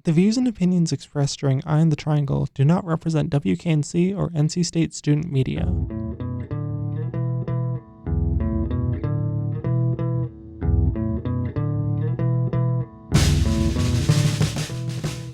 The views and opinions expressed during Eye on the Triangle do not represent WKNC or NC State student media.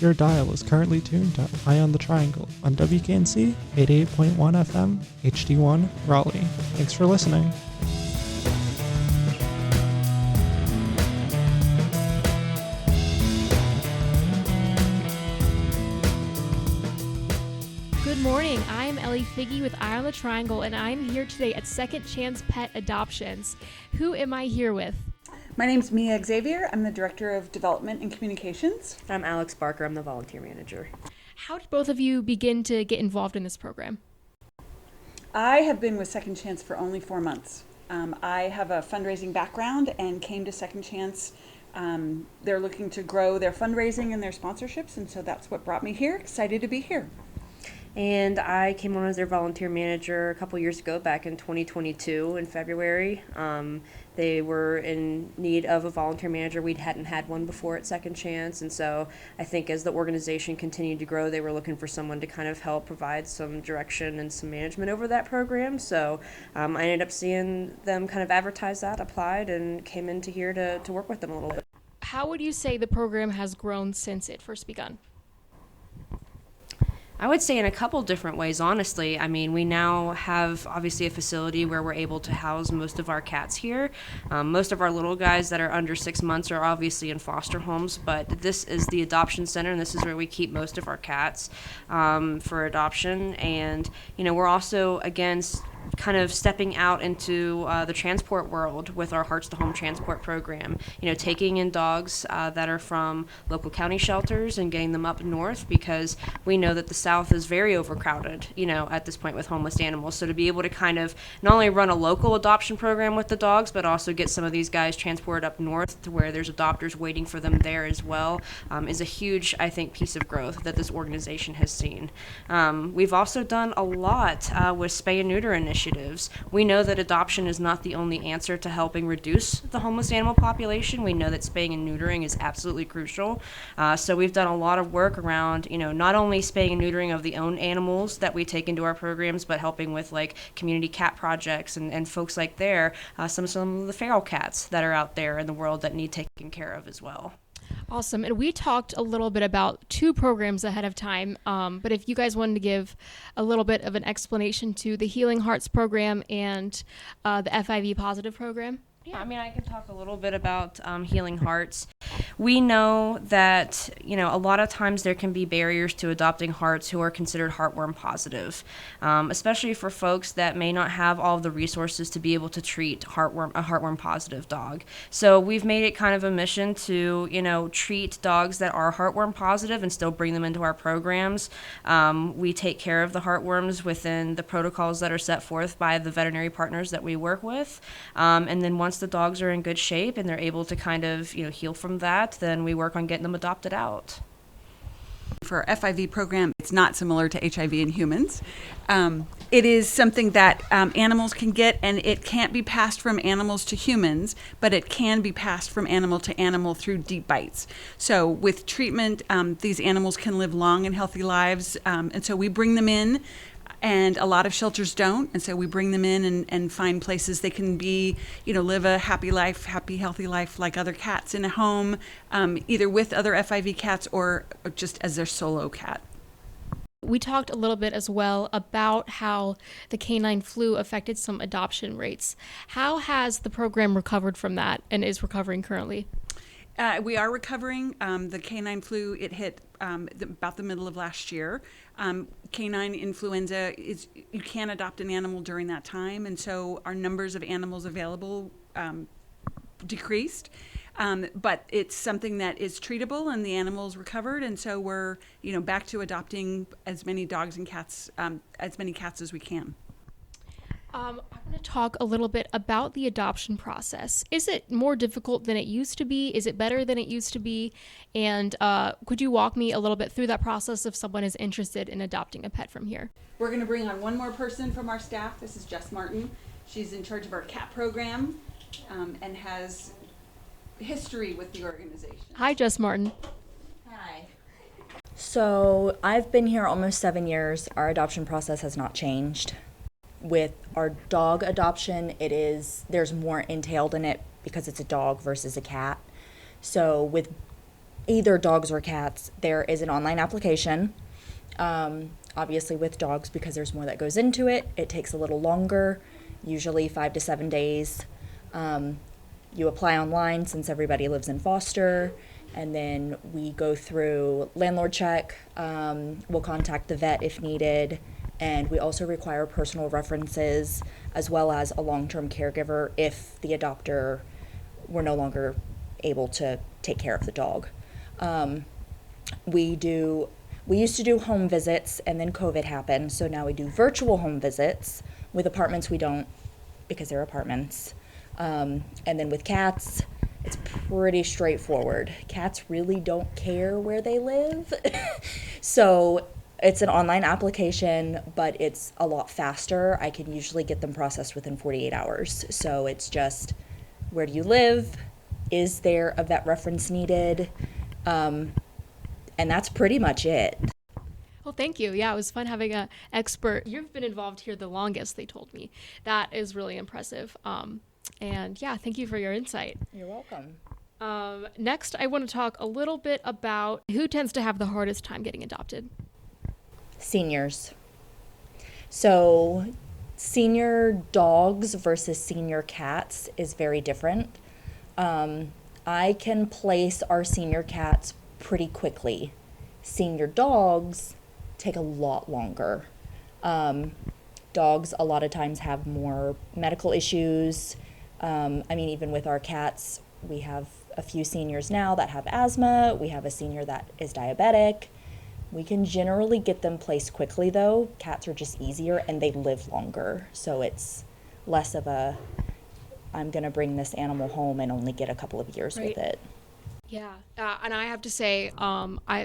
Your dial is currently tuned to Eye on the Triangle on WKNC 88.1 FM, HD1, Raleigh. Thanks for listening. Good morning, I'm Ellie Feaga with Eye on the Triangle, and I'm here today at Second Chance Pet Adoptions. Who am I here with? My name's Mia Xavier. I'm the Director of Development and Communications. I'm Alex Barker. I'm the Volunteer Manager. How did both of you begin to get involved in this program? I have been with Second Chance for only 4 months. I have a fundraising background and came to Second Chance. They're looking to grow their fundraising and their sponsorships, and so that's what brought me here. Excited to be here. And I came on as their volunteer manager a couple years ago, back in 2022 in February. They were in need of a volunteer manager. We hadn't had one before at Second Chance, and so I think as the organization continued to grow, they were looking for someone to kind of help provide some direction and some management over that program. So I ended up seeing them kind of advertise that, applied, and came into here to work with them a little bit. How would you say the program has grown since it first begun? I would say in a couple different ways, honestly. I mean, we now have obviously a facility where we're able to house most of our cats here. Most of our little guys that are under 6 months are obviously in foster homes, but this is the adoption center, and this is where we keep most of our cats for adoption. And, you know, we're also, again, kind of stepping out into the transport world with our Hearts to Home transport program, you know, taking in dogs that are from local county shelters and getting them up north, because we know that the South is very overcrowded, you know, at this point with homeless animals. So to be able to kind of not only run a local adoption program with the dogs, but also get some of these guys transported up north to where there's adopters waiting for them there as well, is a huge, I think, piece of growth that this organization has seen. We've also done a lot with spay and neuter initiatives. We know that adoption is not the only answer to helping reduce the homeless animal population. We know that spaying and neutering is absolutely crucial. So we've done a lot of work around, you know, not only spaying and neutering of the own animals that we take into our programs, but helping with like community cat projects and folks like some of the feral cats that are out there in the world that need taken care of as well. Awesome. And we talked a little bit about 2 programs ahead of time, but if you guys wanted to give a little bit of an explanation to the Healing Hearts program and the FIV Positive program. Yeah, I mean, I can talk a little bit about Healing Hearts. We know that, you know, a lot of times there can be barriers to adopting hearts who are considered heartworm positive, especially for folks that may not have all of the resources to be able to treat a heartworm positive dog. So we've made it kind of a mission to, you know, treat dogs that are heartworm positive and still bring them into our programs. We take care of the heartworms within the protocols that are set forth by the veterinary partners that we work with, and then once the dogs are in good shape and they're able to kind of, you know, heal from that, then we work on getting them adopted out. For our FIV program, it's not similar to HIV in humans. It is something that animals can get, and it can't be passed from animals to humans, but it can be passed from animal to animal through deep bites. So with treatment, these animals can live long and healthy lives, and so we bring them in. And a lot of shelters don't, and so we bring them in and find places they can be, you know, live a happy life, happy, healthy life like other cats in a home, either with other FIV cats or just as their solo cat. We talked a little bit as well about how the canine flu affected some adoption rates. How has the program recovered from that and is recovering currently? We are recovering. The canine flu, it hit about the middle of last year. Canine influenza is, you can't adopt an animal during that time, and so our numbers of animals available decreased. But it's something that is treatable, and the animals recovered, and so we're, you know, back to adopting as many dogs and cats, as many cats as we can. I want to talk a little bit about the adoption process. Is it more difficult than it used to be? Is it better than it used to be? And could you walk me a little bit through that process if someone is interested in adopting a pet from here? We're going to bring on one more person from our staff. This is Jess Martin. She's in charge of our cat program and has history with the organization. Hi, Jess Martin. Hi. So I've been here almost 7 years. Our adoption process has not changed. With our dog adoption, there's more entailed in it because it's a dog versus a cat. So with either dogs or cats, there is an online application. Obviously with dogs, because there's more that goes into it, it takes a little longer, usually 5 to 7 days. You apply online since everybody lives in foster, and then we go through landlord check. We'll contact the vet if needed, and we also require personal references as well as a long-term caregiver if the adopter were no longer able to take care of the dog. We used to do home visits, and then COVID happened, so now we do virtual home visits. With apartments, we don't, because they're apartments. And then with cats, it's pretty straightforward. Cats really don't care where they live. So it's an online application, but it's a lot faster. I can usually get them processed within 48 hours. So it's just, where do you live? Is there a vet reference needed? And that's pretty much it. Well, thank you. Yeah, it was fun having an expert. You've been involved here the longest, they told me. That is really impressive. And yeah, thank you for your insight. You're welcome. Next, I want to talk a little bit about who tends to have the hardest time getting adopted. Seniors. So senior dogs versus senior cats is very different. I can place our senior cats pretty quickly. Senior dogs take a lot longer. Dogs a lot of times have more medical issues. Even with our cats, we have a few seniors now that have asthma. We have a senior that is diabetic. We can generally get them placed quickly, though. Cats are just easier and they live longer. So it's less of a, I'm going to bring this animal home and only get a couple of years with it. Yeah, and I have to say,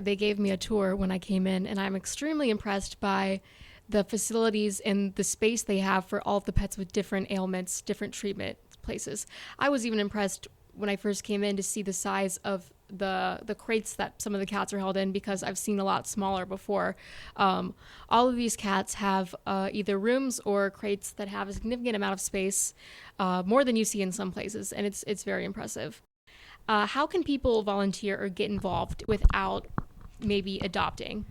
they gave me a tour when I came in, and I'm extremely impressed by the facilities and the space they have for all of the pets with different ailments, different treatment places. I was even impressed when I first came in to see the size of the crates that some of the cats are held in, because I've seen a lot smaller before. All of these cats have either rooms or crates that have a significant amount of space, more than you see in some places, and it's very impressive. How can people volunteer or get involved without maybe adopting?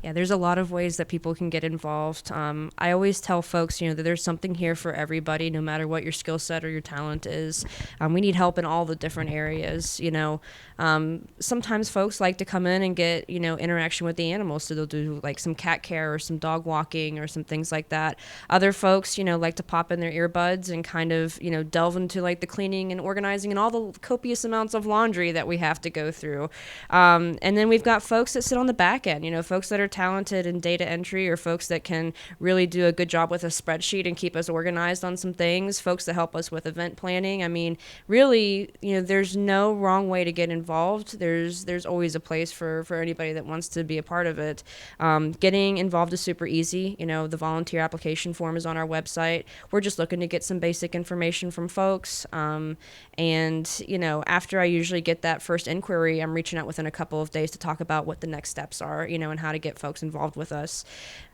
Yeah, there's a lot of ways that people can get involved. I always tell folks, that there's something here for everybody, no matter what your skill set or your talent is. We need help in all the different areas. Sometimes folks like to come in and get, interaction with the animals. So they'll do like some cat care or some dog walking or some things like that. Other folks, like to pop in their earbuds and kind of, delve into like the cleaning and organizing and all the copious amounts of laundry that we have to go through. And then we've got folks that sit on the back end, folks that are talented in data entry, or folks that can really do a good job with a spreadsheet and keep us organized on some things, folks that help us with event planning. Really, there's no wrong way to get involved. There's always a place for anybody that wants to be a part of it. Getting involved is super easy. The volunteer application form is on our website. We're just looking to get some basic information from folks. After I usually get that first inquiry, I'm reaching out within a couple of days to talk about what the next steps are, and how to get folks involved with us.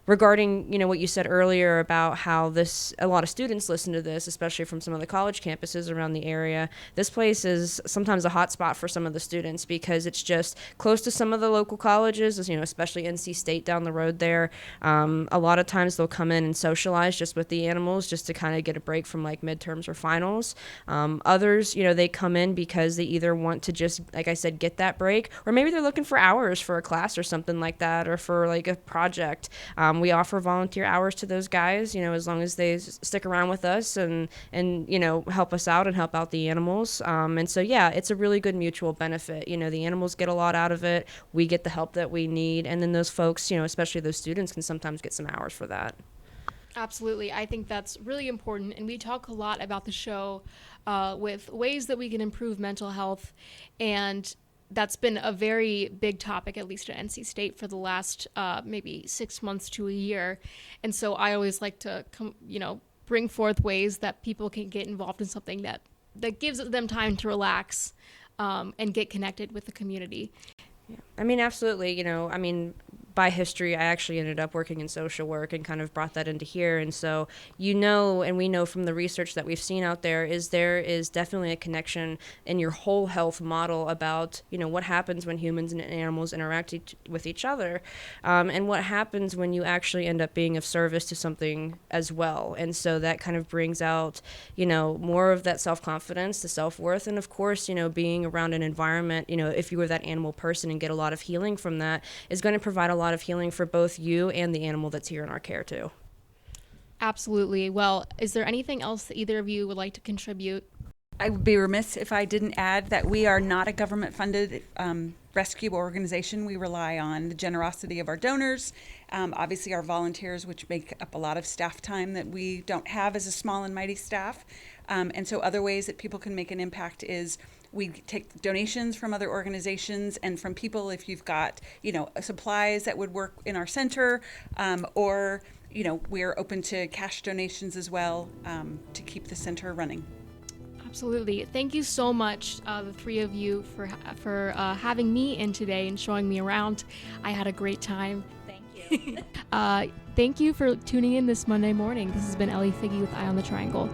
Regarding, what you said earlier about how a lot of students listen to this, especially from some of the college campuses around the area. This place is sometimes a hot spot for some of the students because it's just close to some of the local colleges, especially NC State down the road there. A lot of times they'll come in and socialize just with the animals just to kind of get a break from like midterms or finals. Others, they come in because they either want to just, like I said, get that break, or maybe they're looking for hours for a class or something like that, or for like a project. We offer volunteer hours to those guys, as long as they stick around with us and help us out and help out the animals. And so, yeah, it's a really good mutual benefit. The animals get a lot out of it. We get the help that we need. And then those folks, especially those students, can sometimes get some hours for that. Absolutely. I think that's really important. And we talk a lot about the show with ways that we can improve mental health, and that's been a very big topic, at least at NC State, for the last maybe 6 months to a year. And so I always like to, bring forth ways that people can get involved in something that gives them time to relax and get connected with the community. Yeah. Absolutely. by history, I actually ended up working in social work and kind of brought that into here. And so, and we know from the research that we've seen out there is definitely a connection in your whole health model about, what happens when humans and animals interact with each other, and what happens when you actually end up being of service to something as well. And so that kind of brings out, more of that self-confidence, the self-worth, and of course, being around an environment, if you were that animal person and get a lot of healing from that, is going to provide a lot of healing for both you and the animal that's here in our care too. Absolutely. Well, is there anything else that either of you would like to contribute? I would be remiss if I didn't add that we are not a government-funded rescue organization. We rely on the generosity of our donors, obviously our volunteers, which make up a lot of staff time that we don't have as a small and mighty staff. And so other ways that people can make an impact is we take donations from other organizations and from people if you've got, supplies that would work in our center, or, we're open to cash donations as well to keep the center running. Absolutely. Thank you so much, the three of you, for having me in today and showing me around. I had a great time. Thank you. Thank you for tuning in this Monday morning. This has been Ellie Feaga with Eye on the Triangle.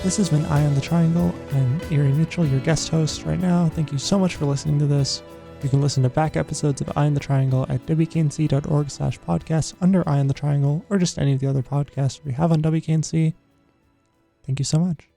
This has been Eye on the Triangle. I'm Erie Mitchell, your guest host right now. Thank you so much for listening to this. You can listen to back episodes of Eye on the Triangle at wknc.org/podcast under Eye on the Triangle, or just any of the other podcasts we have on WKNC. Thank you so much.